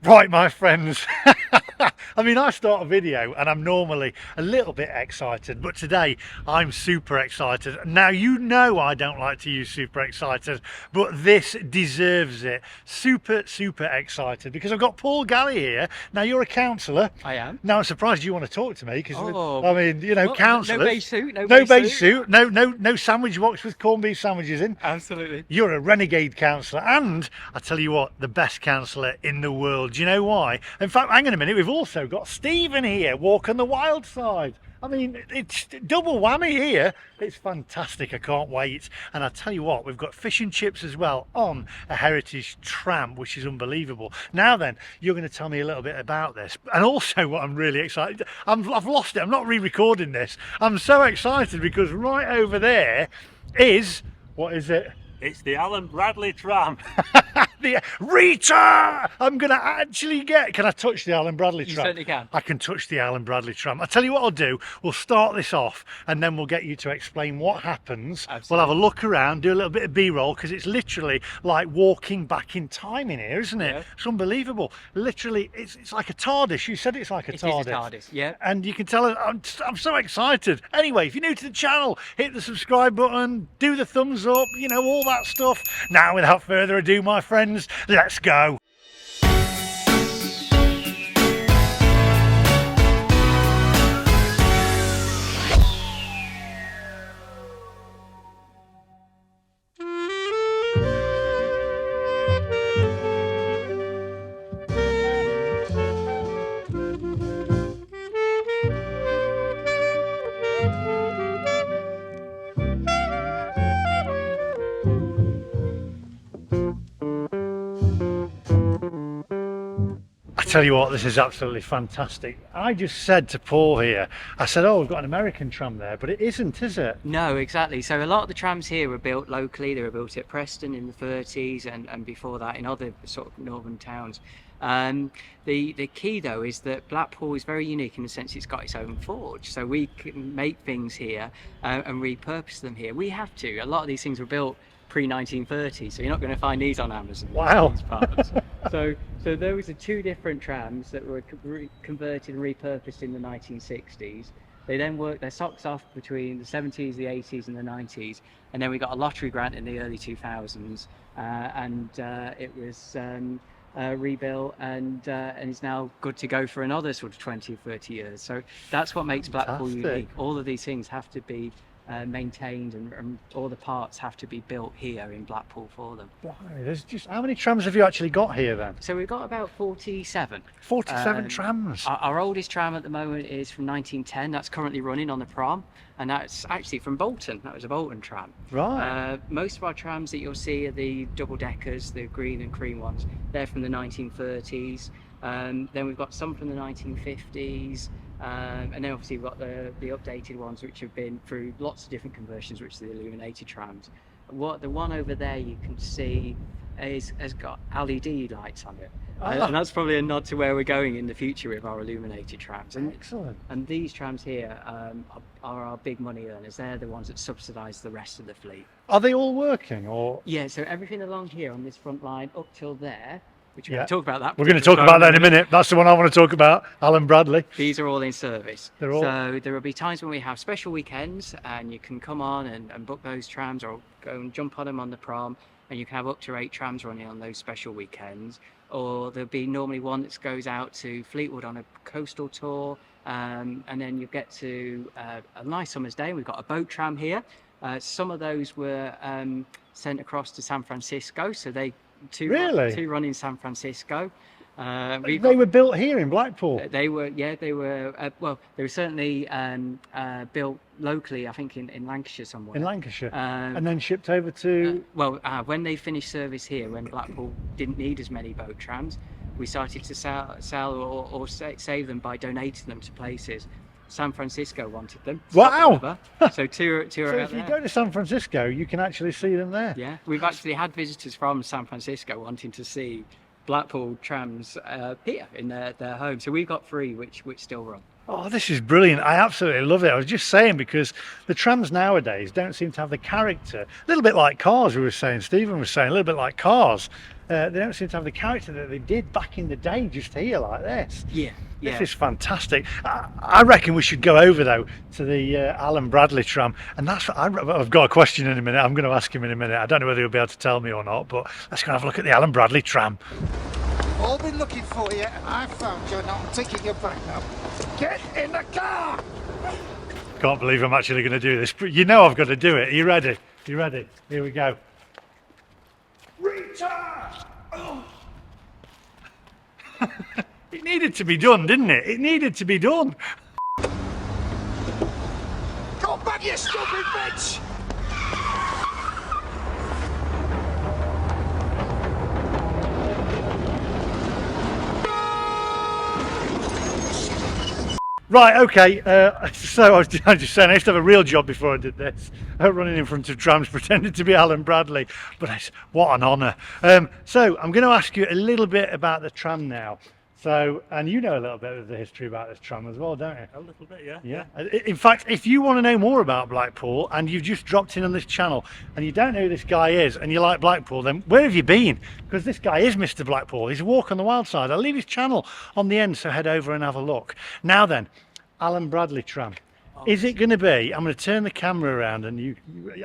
Right, my friends. I mean, I start a video and I'm normally a little bit excited, but today I'm super excited. Now, you know I don't like to use super excited, but this deserves it. Super, super excited because I've got Paul Galley here. Now, you're a counsellor. I am. Now, I'm surprised you want to talk to me because, Oh, I mean, you know, well, counsellors. no beige suit, no No beige beige suit. suit, no sandwich box with corned beef sandwiches in. Absolutely. You're a renegade counsellor, and I tell you what, the best counsellor in the world. Do you know why? In fact, hang on a minute, we've also got Stephen here, walking the wild side. I mean, it's double whammy here. It's fantastic, I can't wait. And I tell you what, we've got fish and chips as well on a Heritage Tram, which is unbelievable. Now then, you're going to tell me a little bit about this. And also what I'm really excited, I've lost it, I'm not re-recording this. I'm so excited because right over there is, what is it? It's the Alan Bradley tram. The Rita! I'm going to actually get... Can I touch the Alan Bradley tram? You certainly can. I can touch the Alan Bradley tram. I'll tell you what I'll do. We'll start this off and then we'll get you to explain what happens. Absolutely. We'll have a look around, do a little bit of B-roll because it's literally like walking back in time in here, isn't it? Yeah. It's unbelievable. Literally, it's like a TARDIS. You said it's like a TARDIS. It is a TARDIS, yeah. And you can tell I'm so excited. Anyway, if you're new to the channel, hit the subscribe button, do the thumbs up, you know, all that stuff. Now, without further ado, my friends, let's go. Tell you what, this is absolutely fantastic. I just said to Paul here, I said, oh, we've got an American tram there, but it isn't, is it? No, exactly. So a lot of the trams here were built locally. They were built at Preston in the 30s and before that in other sort of northern towns. The key though is that Blackpool is very unique in the sense it's got its own forge. So we can make things here and repurpose them here. We have to. A lot of these things were built pre-1930, so you're not going to find these on Amazon. Wow. These parts. So those are two different trams that were converted and repurposed in the 1960s. They then worked their socks off between the 70s, the 80s and the 90s, and then we got a lottery grant in the early 2000s, and it was rebuilt and is now good to go for another sort of 20 or 30 years. So that's what makes Blackpool unique. All of these things have to be maintained and all the parts have to be built here in Blackpool for them. There's just, how many trams have you actually got here then? So we've got about 47. 47 trams. Our oldest tram at the moment is from 1910. That's currently running on the prom, and that's actually from Bolton. That was a Bolton tram. Right. Most of our trams that you'll see are the double deckers, the green and cream ones. They're from the 1930s. Then we've got some from the 1950s. And then obviously we've got the updated ones which have been through lots of different conversions, which are the illuminated trams. The one over there you can see has got LED lights on it. And that's probably a nod to where we're going in the future with our illuminated trams. Excellent. And these trams here are our big money earners. They're the ones that subsidise the rest of the fleet. Are they all working or? Yeah, so everything along here on this front line up till there, which we're Yeah. going to talk about that. We're going to talk about that in a minute. That's the one I want to talk about, Alan Bradley. These are all in service. They're all... So there will be times when we have special weekends and you can come on and book those trams or go and jump on them on the prom, and you can have up to 8 trams running on those special weekends. Or there'll be normally one that goes out to Fleetwood on a coastal tour, and then you get to a nice summer's day and we've got a boat tram here. Some of those were sent across to San Francisco, so two run in San Francisco. They were built here in Blackpool. They were well, they were certainly built locally, I think in Lancashire somewhere. In Lancashire, and then shipped over to... when they finished service here, when Blackpool didn't need as many boat trams, we started to sell or save them by donating them to places. San Francisco wanted them. Wow! So two So are if you go to San Francisco, you can actually see them there. Yeah, we've actually had visitors from San Francisco wanting to see Blackpool trams here in their home. So we've got 3 which still run. Oh, this is brilliant. I absolutely love it. I was just saying, because the trams nowadays don't seem to have the character. A little bit like cars, we were saying, Stephen was saying, a little bit like cars. They don't seem to have the character that they did back in the day, just here like this. Yeah, This is fantastic. I reckon we should go over though to the Alan Bradley tram, and I've got a question in a minute. I'm going to ask him in a minute. I don't know whether he'll be able to tell me or not, but let's go and have a look at the Alan Bradley tram. All been looking for you, and I found you. Now I'm taking you back now. Get in the car! Can't believe I'm actually going to do this, but you know I've got to do it. Are you ready? You ready? Here we go. Return! Oh. It needed to be done, didn't it? It needed to be done. Go back, you stupid bitch! Right, okay, so I was just saying I used to have a real job before I did this, running in front of trams pretending to be Alan Bradley, but what an honour. So I'm going to ask you a little bit about the tram now. So, and you know a little bit of the history about this tram as well, don't you? A little bit, yeah. Yeah. In fact, if you want to know more about Blackpool and you've just dropped in on this channel and you don't know who this guy is and you like Blackpool, then where have you been? Because this guy is Mr. Blackpool. He's a walk on the wild side. I'll leave his channel on the end, so head over and have a look. Now then, Alan Bradley tram. Is it going to be, I'm going to turn the camera around and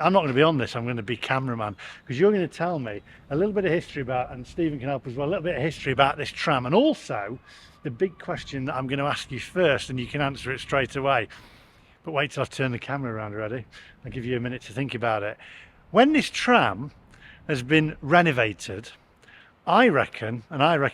I'm not going to be on this, I'm going to be cameraman, because you're going to tell me a little bit of history about, and Stephen can help as well, a little bit of history about this tram, and also the big question that I'm going to ask you first, and you can answer it straight away. But wait till I've turned the camera around. Ready? I'll give you a minute to think about it. When this tram has been renovated, I reckon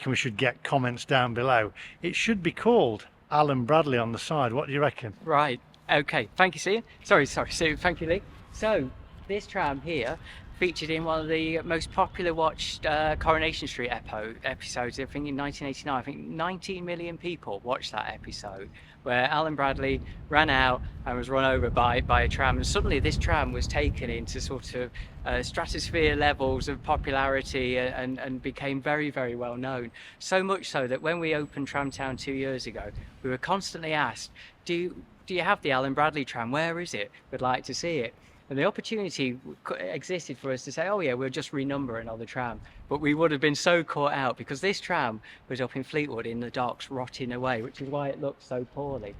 we should get comments down below, it should be called Alan Bradley on the side. What do you reckon? Right. Okay. Thank you, Steve. Sorry, Sue. Thank you, Lee. So this tram here featured in one of the most popular watched Coronation Street episodes. I think in 1989, I think 19 million people watched that episode, where Alan Bradley ran out and was run over by a tram, and suddenly this tram was taken into sort of stratosphere levels of popularity and became very, very well known. So much so that when we opened Tramtown 2 years ago, we were constantly asked, do you have the Alan Bradley tram? Where is it? We'd like to see it. And the opportunity existed for us to say, oh yeah, we'll just renumber another tram. But we would have been so caught out because this tram was up in Fleetwood in the docks rotting away, which is why it looked so poorly.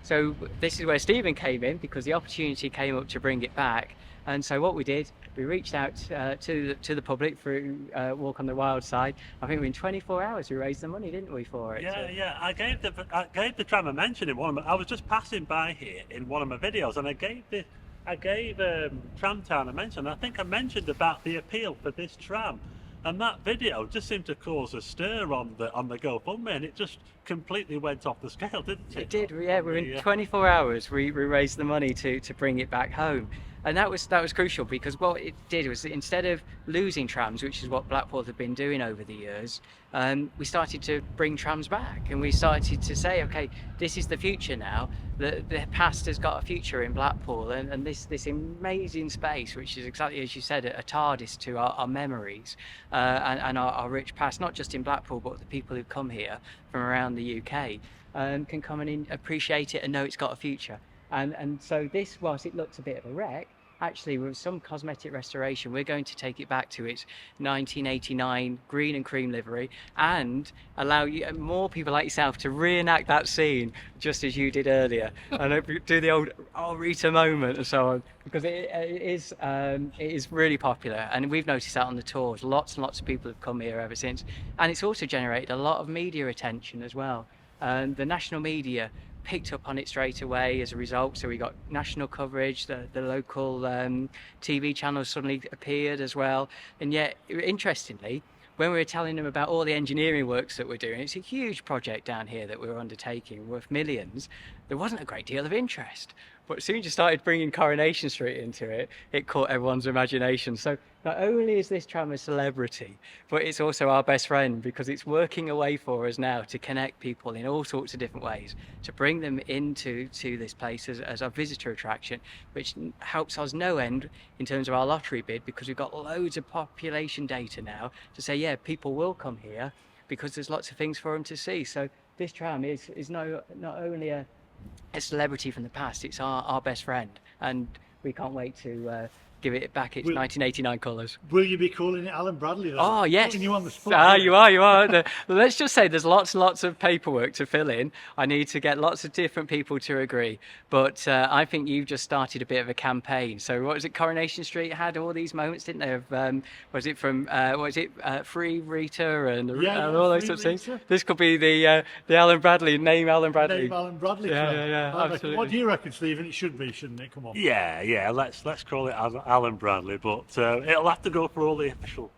So this is where Stephen came in, because the opportunity came up to bring it back. And so what we did, we reached out to the public through Walk on the Wild Side. I think within 24 hours we raised the money, didn't we, for it? Yeah, yeah. I gave the tram a mention in one of my, I was just passing by here in one of my videos, and I gave Tramtown a mention. I think I mentioned about the appeal for this tram, and that video just seemed to cause a stir on the GoFundMe, and it just completely went off the scale, didn't it? It did, yeah. Within 24 hours we raised the money to bring it back home. And that was crucial, because what it did was, instead of losing trams, which is what Blackpool had been doing over the years, we started to bring trams back, and we started to say, okay, this is the future now. The past has got a future in Blackpool, and this amazing space, which is exactly as you said, a TARDIS to our memories and our rich past, not just in Blackpool, but the people who come here from around the UK can come and appreciate it and know it's got a future. And so this, whilst it looks a bit of a wreck, actually with some cosmetic restoration, we're going to take it back to its 1989 green and cream livery, and allow more people like yourself to reenact that scene just as you did earlier, and do the old "oh Rita" moment and so on, because it is really popular, and we've noticed that on the tours. Lots and lots of people have come here ever since, and it's also generated a lot of media attention as well. The national media picked up on it straight away as a result, so we got national coverage. The local TV channels suddenly appeared as well, and yet interestingly, when we were telling them about all the engineering works that we're doing, it's a huge project down here that we were undertaking worth millions, there wasn't a great deal of interest. But as soon as you started bringing Coronation Street into it, it caught everyone's imagination. So not only is this tram a celebrity, but it's also our best friend, because it's working a way for us now to connect people in all sorts of different ways, to bring them into this place as our visitor attraction, which helps us no end in terms of our lottery bid, because we've got loads of population data now to say, yeah, people will come here because there's lots of things for them to see. So this tram is not only a celebrity from the past, it's our best friend, and we can't wait to give it back its Will- 1989 colours. Will you be calling it Alan Bradley? Then? Oh yes. Putting you on the spot. Ah, here. you are. Let's just say there's lots and lots of paperwork to fill in. I need to get lots of different people to agree. But I think you've just started a bit of a campaign. So what was it? Coronation Street had all these moments, didn't they? Of was it from Free Rita and all those Free sorts of things? Rita. This could be the Alan Bradley name. Alan Bradley. Name Alan Bradley. Yeah, Tram. yeah, yeah, I reckon. absolutely. What do you reckon, Stephen? It should be, shouldn't it? Come on. Yeah, let's call it Alan Bradley, but it'll have to go for all the official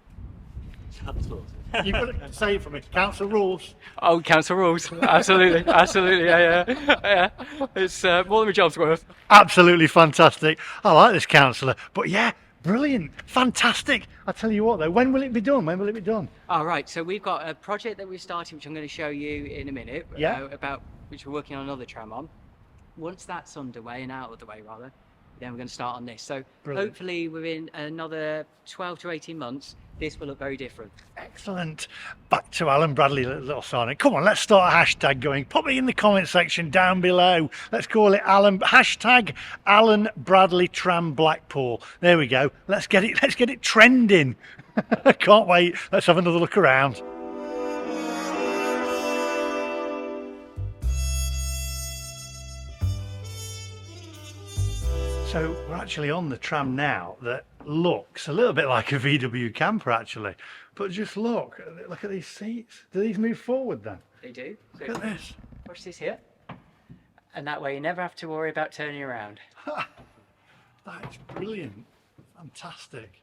channels. You've got to say it for me. Council rules. Oh, council rules. Absolutely, absolutely. Yeah. It's more than my job's worth. Absolutely fantastic. I like this councillor. But yeah, brilliant, fantastic. I tell you what, though, when will it be done? When will it be done? All right. So we've got a project that we're starting, which I'm going to show you in a minute. Yeah. About which we're working on another tram on. Once that's underway and out of the way, rather, then we're going to start on this. So Brilliant. hopefully within another 12 to 18 months, this will look very different. Excellent. Back to Alan Bradley, little sign. Come on, let's start a hashtag going. Put me in the comment section down below. Let's call it hashtag Alan Bradley Tram Blackpool. There we go. Let's get it trending. Can't wait. Let's have another look around. So we're actually on the tram now that looks a little bit like a VW camper actually, but just look at these seats. Do these move forward then? They do. So Look at this. push this here, and that way you never have to worry about turning around. That is brilliant. Fantastic.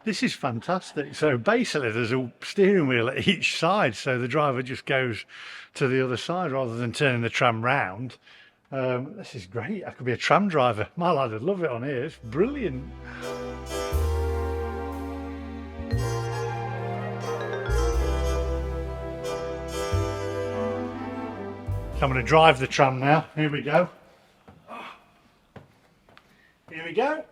This is fantastic. So basically there's a steering wheel at each side, so the driver just goes to the other side rather than turning the tram round. This is great. I could be a tram driver. My lad would love it on here. It's brilliant. So I'm going to drive the tram now. Here we go. Here we go.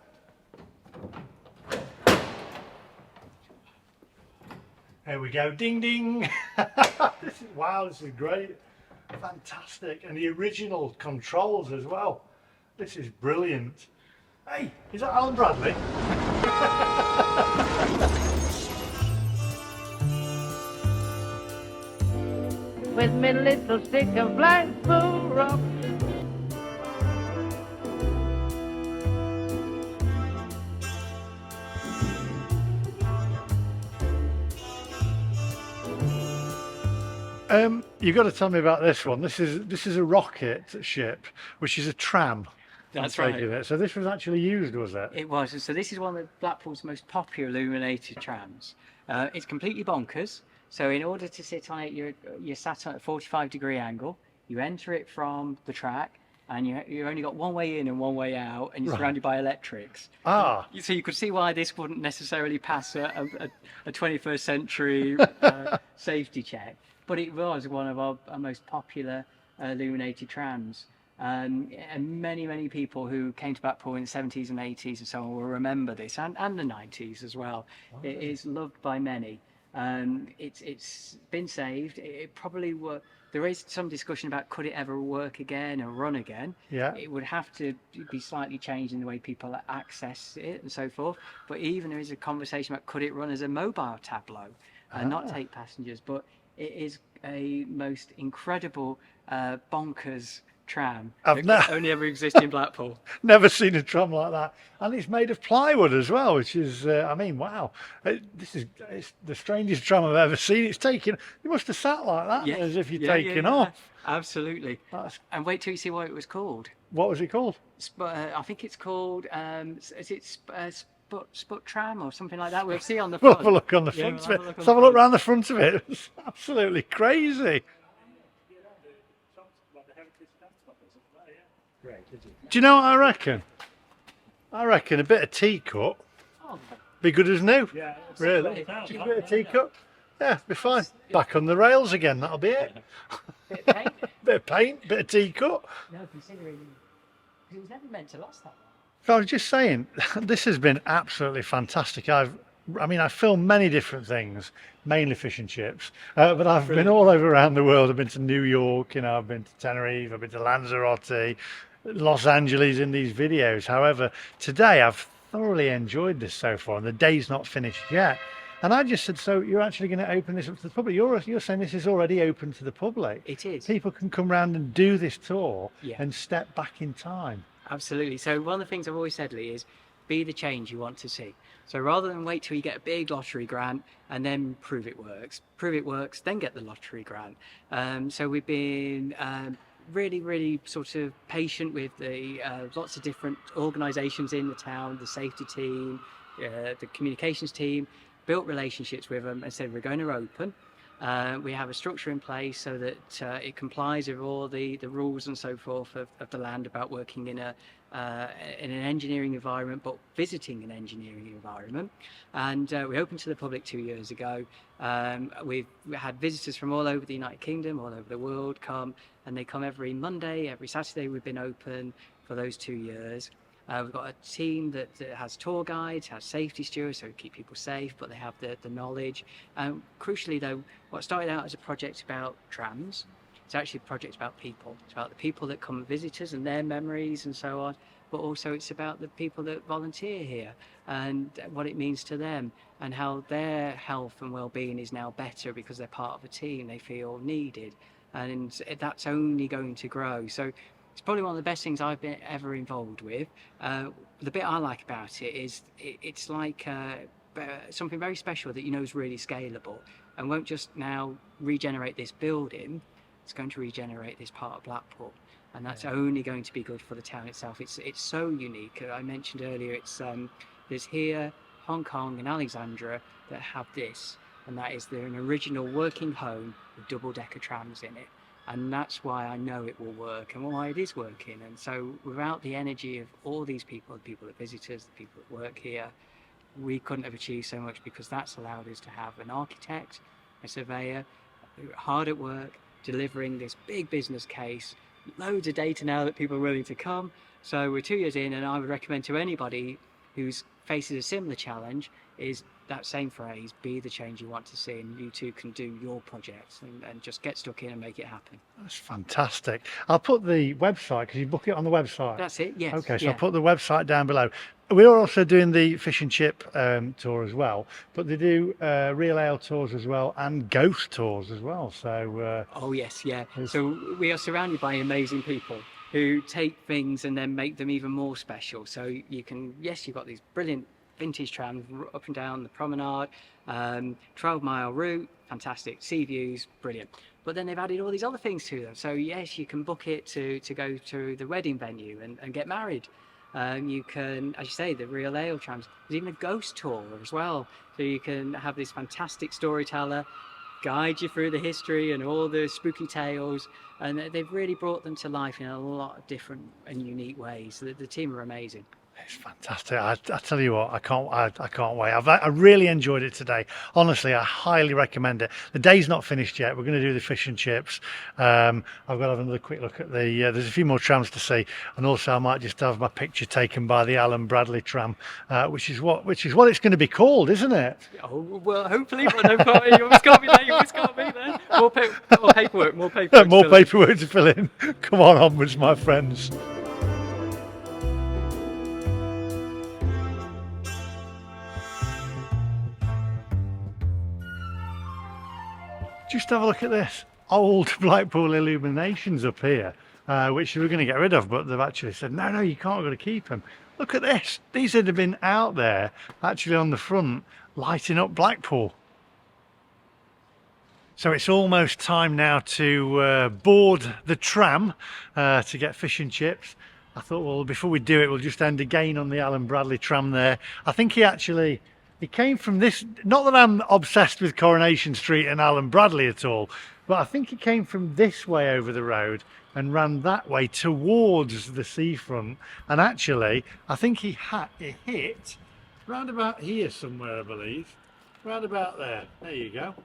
There we go. Ding ding. Wow, this is great. Fantastic. And the original controls as well. This is brilliant. Hey, is that Alan Bradley? With me little stick of Blackpool rock. You've got to tell me about this one. This is a rocket ship, which is a tram. That's I'm right. taking it. So this was actually used, was it? It was. So this is one of Blackpool's most popular illuminated trams. It's completely bonkers. So in order to sit on it, you're sat on a 45-degree angle. You enter it from the track, and you only got one way in and one way out, and you're Right. surrounded by electrics. Ah, So you could see why this wouldn't necessarily pass a 21st century safety check. But it was one of our most popular illuminated trams. And many people who came to Blackpool in the 70s and 80s and so on will remember this, and the 90s as well. It is loved by many. It's been saved. It probably were. There is some discussion about could it ever work again or run again. yeah. It would have to be slightly changed in the way people access it and so forth. But even there is a conversation about could it run as a mobile tableau and not take passengers. But it is a most incredible bonkers tram I've that only ever exists in Blackpool. Never seen a tram like that, and it's made of plywood as well, which is, I mean, wow! It's the strangest tram I've ever seen. It's taken. You must have sat like that, as if you're taking off. Absolutely. That's, And wait till you see what it was called. what was it called? I think it's called. Is it Sput Tram or something like that? We'll see on the We'll front. have a look on the Yeah, front we'll of it. have a look on Let's the have a look front. round the front of it. It's absolutely crazy. Do you know what I reckon? I reckon a bit of teacup Oh, be good as new. Yeah, Really? Just a bit of teacup. Yeah, be fine. Back on the rails again. That'll be it. bit of paint. Bit of paint, bit of teacup. No, considering it was never meant to last that long. So I was just saying, this has been absolutely fantastic. I've filmed many different things, mainly fish and chips, but I've been all over around the world. I've been to New York, I've been to Tenerife, I've been to Lanzarote, Los Angeles in these videos. However, today I've thoroughly enjoyed this so far, and the day's not finished yet. And I just said, so you're actually going to open this up to the public? You're saying this is already open to the public? It is. People can come round and do this tour Yeah. and step back in time. Absolutely. So one of the things I've always said, Lee, is be the change you want to see. So rather than wait till you get a big lottery grant and then prove it works, then get the lottery grant. So we've been really sort of patient with the lots of different organisations in the town, the safety team, the communications team, built relationships with them and said we're going to open. We have a structure in place so that it complies with all the rules and so forth of the land about working in an engineering environment, but visiting an engineering environment. And we opened to the public 2 years ago. We've had visitors from all over the United Kingdom, all over the world come, and they come every Monday, every Saturday. We've been open for those 2 years. We've got a team that has tour guides, has safety stewards, so we keep people safe, but they have the knowledge. Crucially though, what started out as a project about trams, it's actually a project about people. It's about the people that come and visit us and their memories and so on, but also it's about the people that volunteer here and what it means to them and how their health and well-being is now better because they're part of a team, they feel needed, and that's only going to grow. So it's probably one of the best things I've been ever involved with. The bit I like about it is it's like something very special that you know is really scalable and won't just now regenerate this building, it's going to regenerate this part of Blackpool. And that's only going to be good for the town itself. It's so unique. I mentioned earlier, it's there's here, Hong Kong and Alexandria that have this, and that is they're an original working home with double-decker trams in it. And that's why I know it will work and why it is working. And so without the energy of all these people, the people that visit us, the people that work here, we couldn't have achieved so much, because that's allowed us to have an architect, a surveyor, hard at work, delivering this big business case, loads of data now that people are willing to come. So we're 2 years in, and I would recommend to anybody who's faces a similar challenge is that same phrase, be the change you want to see, and you too can do your projects and just get stuck in and make it happen. That's fantastic. I'll put the website, because you book it on the website. That's it, yes. Okay, so yeah. I'll put the website down below. We're also doing the fish and chip tour as well, but they do real ale tours as well and ghost tours as well. So oh yes, yeah. So we are surrounded by amazing people who take things and then make them even more special. So you can, yes, you've got these brilliant vintage trams up and down the promenade, 12-mile route, fantastic, sea views, brilliant. But then they've added all these other things to them. So yes, you can book it to go to the wedding venue and get married. You can, as you say, the real ale trams. There's even a ghost tour as well. So you can have this fantastic storyteller guide you through the history and all the spooky tales. And they've really brought them to life in a lot of different and unique ways. The team are amazing. it's fantastic. I tell you what, I can't wait. I really enjoyed it today. Honestly, I highly recommend it. The day's not finished yet. We're going to do the fish and chips. I've got to have another quick look at the. There's a few more trams to see, and also I might just have my picture taken by the Alan Bradley tram, which is what it's going to be called, isn't it? Oh well, hopefully, but no, you always can't be there. You always can't be there. More paperwork. More paperwork. More paperwork to fill in. Come on, onwards, my friends. Just have a look at this. Old Blackpool illuminations up here, which we were going to get rid of, but they've actually said, no, you can't, got to keep them. Look at this. These would have been out there, actually on the front, lighting up Blackpool. So it's almost time now to board the tram to get fish and chips. I thought, well, before we do it, we'll just end again on the Alan Bradley tram there. I think he came from this, not that I'm obsessed with Coronation Street and Alan Bradley at all, but I think he came from this way over the road and ran that way towards the seafront. And actually, I think it hit round about here somewhere, I believe. Round about there. There you go.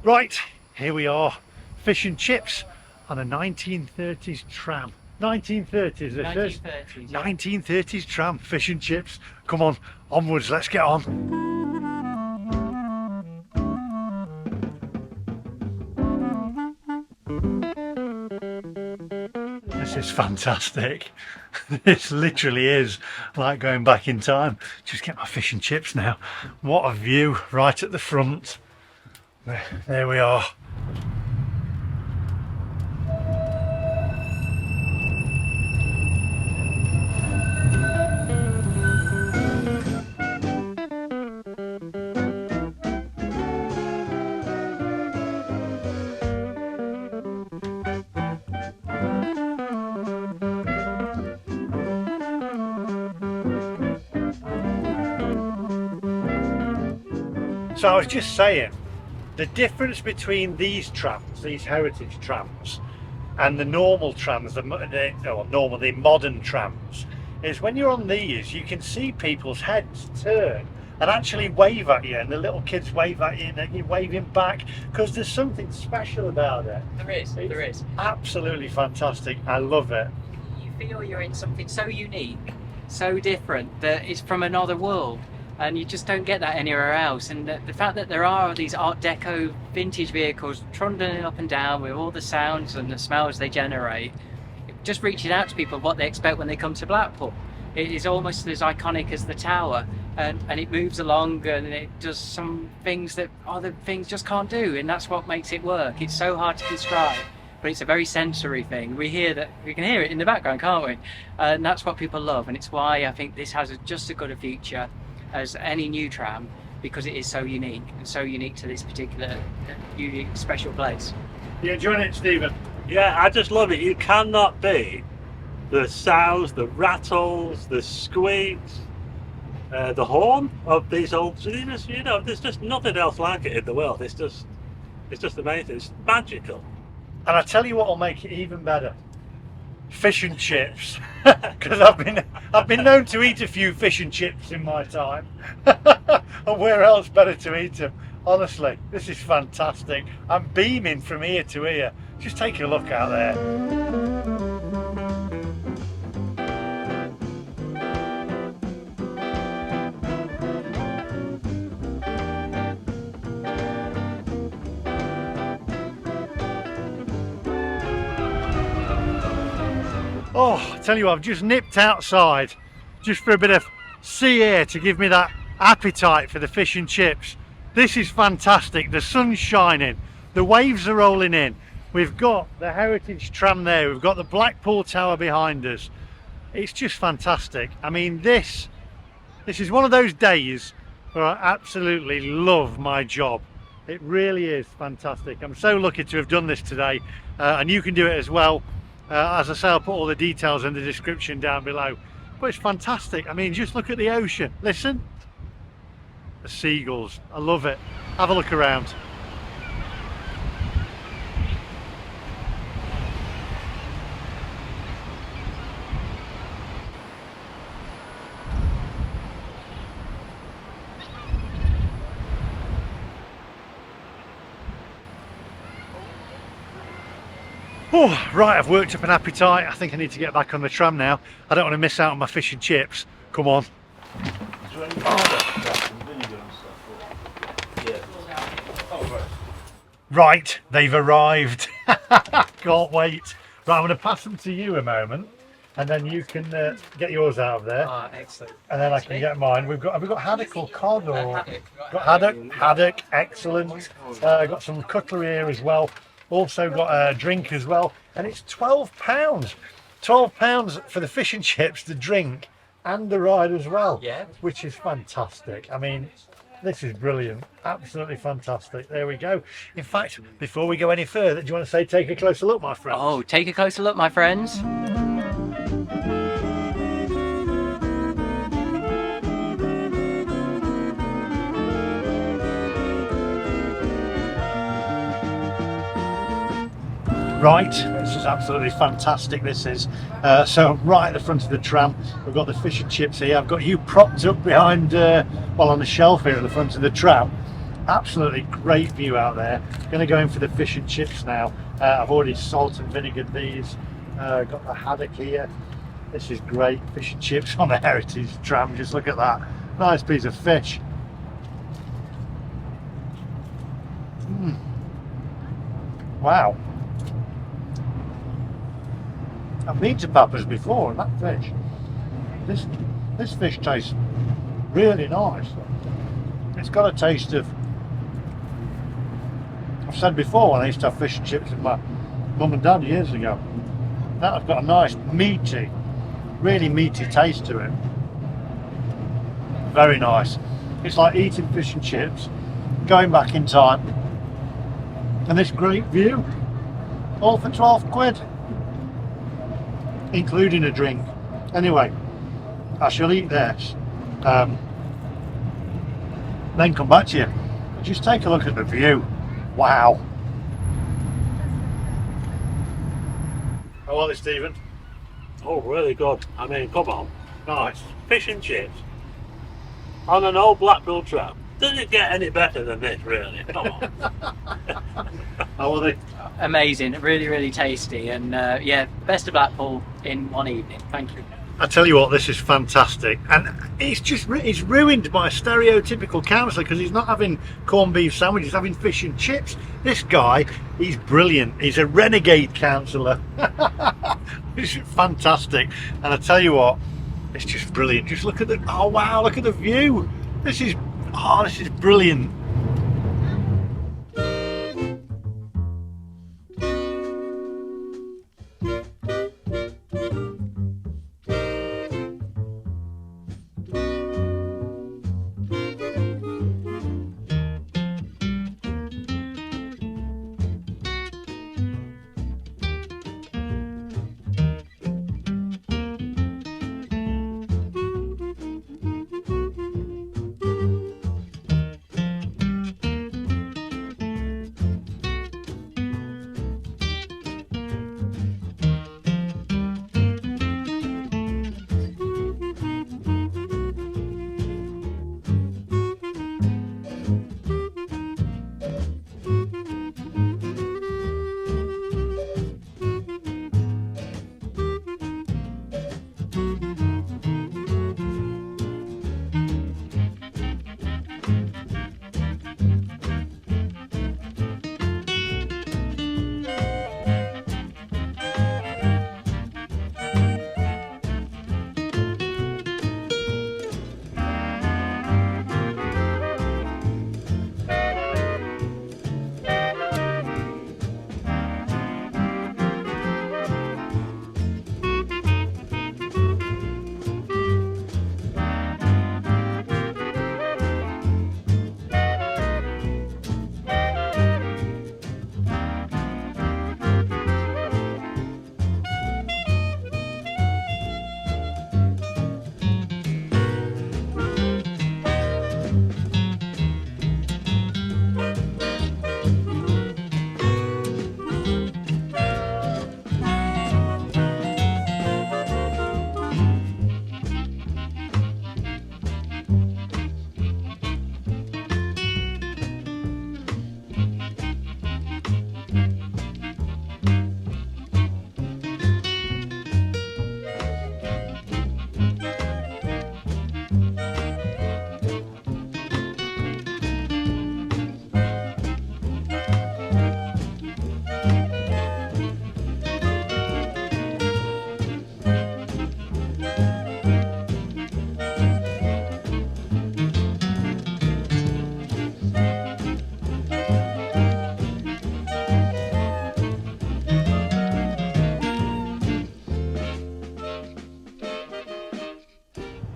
Right, here we are, fish and chips on a 1930s tram. 1930s, the first 1930s, yeah. 1930s tram, fish and chips. Come on, onwards, let's get on. This is fantastic. This literally is like going back in time. Just get my fish and chips now. What a view right at the front. There we are. So I was just saying, the difference between these trams, these heritage trams, and the normal trams, the modern trams, is when you're on these, you can see people's heads turn and actually wave at you, and the little kids wave at you, and then you're waving back, because there's something special about it. There is. Absolutely fantastic. I love it. You feel you're in something so unique, so different, that it's from another world. And you just don't get that anywhere else. And the fact that there are these Art Deco vintage vehicles trundling up and down with all the sounds and the smells they generate, just reaching out to people what they expect when they come to Blackpool. It is almost as iconic as the tower, and it moves along and it does some things that other things just can't do, and that's what makes it work. It's so hard to describe, but it's a very sensory thing. We can hear it in the background, can't we? And that's what people love, and it's why I think this has just as good a future as any new tram, because it is so unique, and so unique to this particular unique special place. You enjoying it, Stephen? Yeah, I just love it. You cannot beat the sounds, the rattles, the squeaks, the horn of these old cinemas. You know, there's just nothing else like it in the world. It's just amazing. It's magical. And I tell you what will make it even better. Fish and chips, because I've been known to eat a few fish and chips in my time, and where else better to eat them? Honestly, this is fantastic. I'm beaming from ear to ear. Just take a look out there. Oh, I tell you what, I've just nipped outside just for a bit of sea air to give me that appetite for the fish and chips. This is fantastic. The sun's shining, the waves are rolling in. We've got the Heritage Tram there, we've got the Blackpool Tower behind us. It's just fantastic. I mean, this is one of those days where I absolutely love my job. It really is fantastic. I'm so lucky to have done this today, and you can do it as well. As I say, I'll put all the details in the description down below. But it's fantastic. I mean, just look at the ocean. Listen. The seagulls. I love it. Have a look around. Oh, right, I've worked up an appetite. I think I need to get back on the tram now. I don't want to miss out on my fish and chips. Come on. Right, they've arrived. Can't wait. Right, I'm going to pass them to you a moment, and then you can get yours out of there. Ah, excellent. And then I can get mine. Have we got haddock or cod? Or got haddock, excellent. Got some cutlery here as well. Also got a drink as well, and it's £12. £12 for the fish and chips, the drink, and the ride as well. Yeah. Which is fantastic. I mean, this is brilliant. Absolutely fantastic. There we go. In fact, before we go any further, do you want to say take a closer look, my friend? Oh, take a closer look, my friends. Right, this is absolutely fantastic. This is so right at the front of the tram. We've got the fish and chips here. I've got you propped up behind, well, on the shelf here at the front of the tram, Absolutely great view out there. Going to go in for the fish and chips now. I've already salt and vinegared these. Got the haddock here. This is great. Fish and chips on the Heritage Tram. Just look at that. Nice piece of fish. Wow. I've been to Papa's before, and that fish. This fish tastes really nice. It's got a taste of, I've said before when I used to have fish and chips with my mum and dad years ago, that has got a nice meaty, really meaty taste to it. Very nice. It's like eating fish and chips, going back in time, and this great view, all for 12 quid, including a drink. Anyway, I shall eat this, then come back to you. Just take a look at the view. Wow. How are they, Stephen? Oh, really good. I mean, come on. Nice. Fish and chips on an old Blackpool tram. Doesn't it get any better than this, really? Come on. How are they? Amazing, really, really tasty, and yeah, best of Blackpool in one evening. Thank you. I tell you what, this is fantastic, and it's ruined by a stereotypical councillor because he's not having corned beef sandwiches, he's having fish and chips. This guy, he's brilliant. He's a renegade councillor. It's fantastic, and I tell you what, it's just brilliant. Just look at the, oh wow, look at the view. This is brilliant.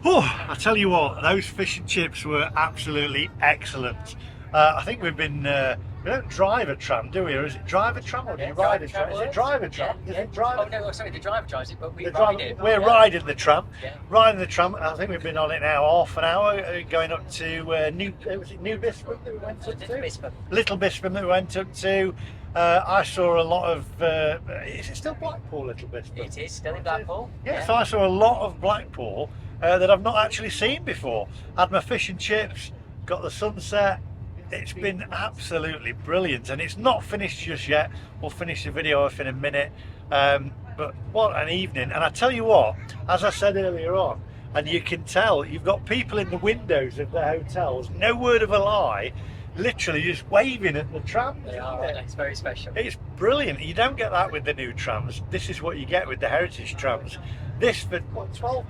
Oh, I tell you what, those fish and chips were absolutely excellent. I think we've been, we don't drive a tram, do we? Or is it drive a tram or do you ride a tram? Is it drive a tram? Yeah, Is it drive Oh no, sorry, the driver drives it, but we the ride drive- it. We're Yeah. riding the tram. Yeah. Riding the tram. I think we've been on it now half an hour, going up to was it New Bisping that we went up to? Little Bisping that we went up to. I saw a lot of, is it still Blackpool, Little Bisping? It is still in Blackpool. Yes, I saw a lot of Blackpool that I've not actually seen before. Had my fish and chips, got the sunset. It's been absolutely brilliant, and it's not finished just yet. We'll finish the video off in a minute. But what an evening. And I tell you what, as I said earlier on, and you can tell, you've got people in the windows of the hotels, no word of a lie, literally just waving at the trams. They are, it's very special. It's brilliant. You don't get that with the new trams. This is what you get with the Heritage Trams. This for what, £12?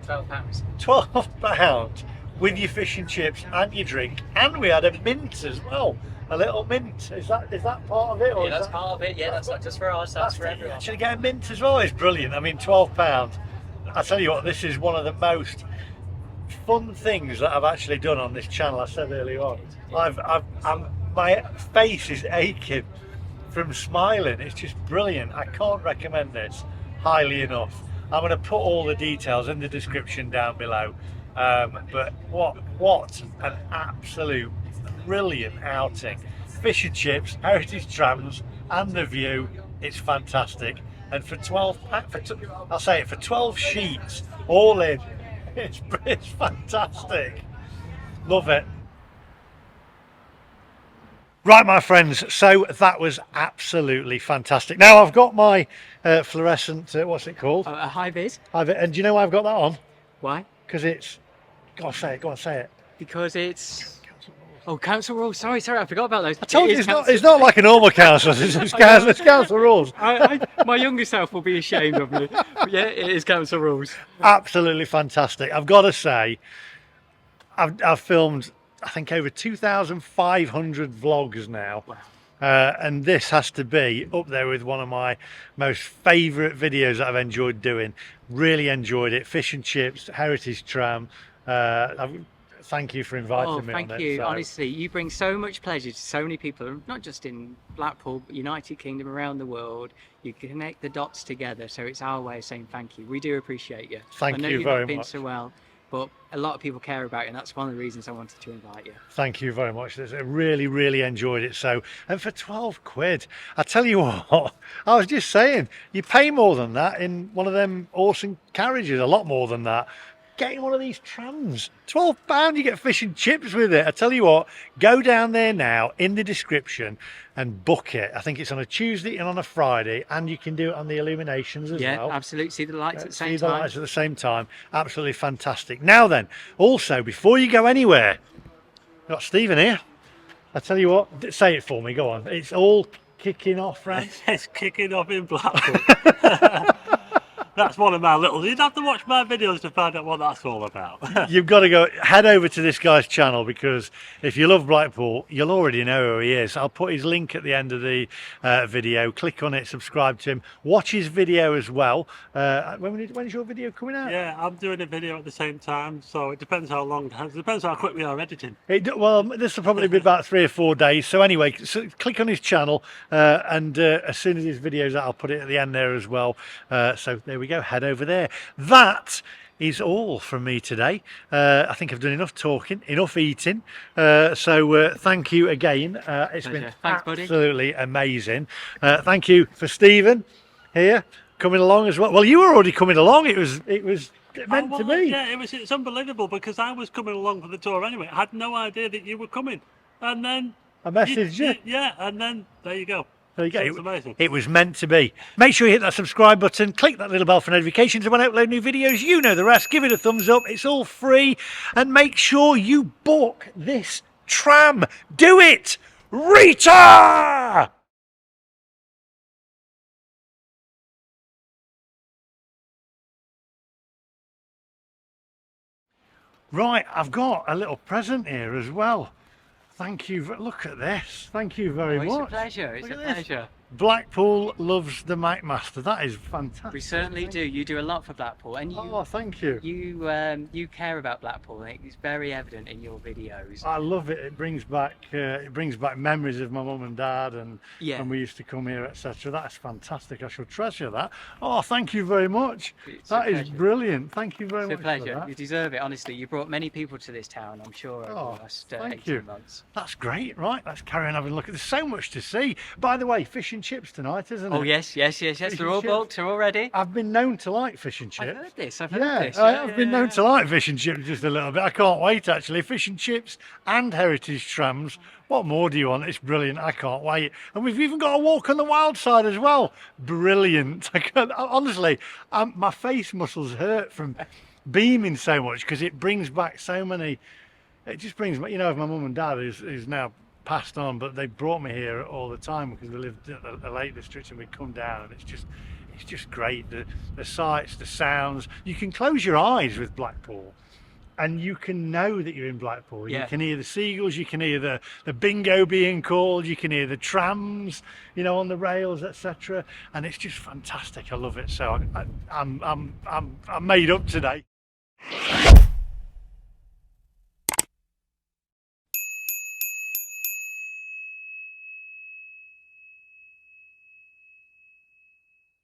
£12. £12 with your fish and chips and your drink, and we had a mint as well. A little mint. Is that part of it? Or Yeah, that's part of it. Yeah, that's not just for us. That's for everyone. Actually, get a mint as well. It's brilliant. I mean, £12. I tell you what, this is one of the most fun things that I've actually done on this channel. I said earlier on, my face is aching from smiling. It's just brilliant. I can't recommend this highly enough. I'm going to put all the details in the description down below. But what an absolute brilliant outing. Fish and chips, Heritage Trams, and the view. It's fantastic. And for 12, I'll say it, for 12 sheets all in, it's fantastic. Love it. Right, my friends, so that was absolutely fantastic. Now I've got my fluorescent, what's it called? A high vis. And do you know why I've got that on? Why? Because it's, go on, say it. Because it's... Oh, council rules. Sorry, I forgot about those. I told you it's not like a normal council. It's council rules. My younger self will be ashamed of me. But yeah, it is council rules. Absolutely fantastic. I've got to say, I've filmed, I think, over 2,500 vlogs now. Wow. And this has to be up there with one of my most favourite videos that I've enjoyed doing. Really enjoyed it. Fish and chips, Heritage Tram. Thank you for inviting me on it. Thank you. So. Honestly, you bring so much pleasure to so many people, not just in Blackpool, but United Kingdom, around the world. You connect the dots together, so it's our way of saying thank you. We do appreciate you. Thank you very much. I know you've not been so well, but a lot of people care about you, and that's one of the reasons I wanted to invite you. Thank you very much. I really enjoyed it. So, and for 12 quid, I tell you what, I was just saying, you pay more than that in one of them awesome carriages, a lot more than that. Getting one of these trams, £12, you get fish and chips with it. I tell you what, go down there now in the description and book it. I think it's on a Tuesday and on a Friday, and you can do it on the illuminations as well. Yeah, absolutely. See the lights at the same time. See the lights at the same time. Absolutely fantastic. Now then, also, before you go anywhere, got Stephen here. I tell you what, say it for me, go on. It's all kicking off, right? It's kicking off in Blackpool. That's one of my little... You'd have to watch my videos to find out what that's all about. You've got to head over to this guy's channel, because if you love Blackpool, you'll already know who he is. I'll put his link at the end of the video. Click on it, subscribe to him, watch his video as well. When's your video coming out? Yeah, I'm doing a video at the same time, so it depends how long. It depends how quick we are editing. Well, this will probably be about 3 or 4 days. So anyway, click on his channel, and as soon as his video's out, I'll put it at the end there as well. So there we go, head over there. That is all from me today. I think I've done enough talking, enough eating. So thank you again. It's been absolutely amazing. Thank you for Stephen here coming along as well. Well, you were already coming along. It was meant to be. Yeah, it's unbelievable, because I was coming along for the tour anyway. I had no idea that you were coming, and then I messaged you. Yeah, and then there you go. There you go. It's amazing. It was meant to be. Make sure you hit that subscribe button, click that little bell for notifications, and when I upload new videos, you know the rest. Give it a thumbs up. It's all free. And make sure you book this tram. Do it! Rita! Right, I've got a little present here as well. Thank you. Look at this. Thank you very much. It's a pleasure. It's a pleasure. Blackpool loves the McMaster. That is fantastic. We certainly do. You do a lot for Blackpool, and you. Oh, thank you. You care about Blackpool. It's very evident in your videos. I love it. It brings back memories of my mum and dad, and when we used to come here, etc. That's fantastic. I shall treasure that. Oh, thank you very much. That is brilliant. Thank you very much. It's a pleasure. For that. You deserve it. Honestly, you brought many people to this town, I'm sure, over the last 18 months. That's great. Right, let's carry on having a look. There's so much to see. By the way, fish and chips tonight, isn't Oh it? yes, yes, yes, yes. Fish They're and all chips. booked already. I've been known to like fish and chips. I've heard this. I've heard Yeah, this. I've been known to like fish and chips just a little bit. I can't wait actually. Fish and chips and heritage trams. What more do you want? It's brilliant. I can't wait. And we've even got a walk on the wild side as well. Brilliant. Honestly, my face muscles hurt from beaming so much because it brings back so many. It just brings me, you know, my mum and dad who's now passed on, but they brought me here all the time because we lived at the Lake District and we'd come down, and it's just great. The sights, the sounds. You can close your eyes with Blackpool and you can know that you're in Blackpool. Yeah. You can hear the seagulls, you can hear the bingo being called, you can hear the trams, you know, on the rails, etc. And it's just fantastic. I love it. So I'm made up today.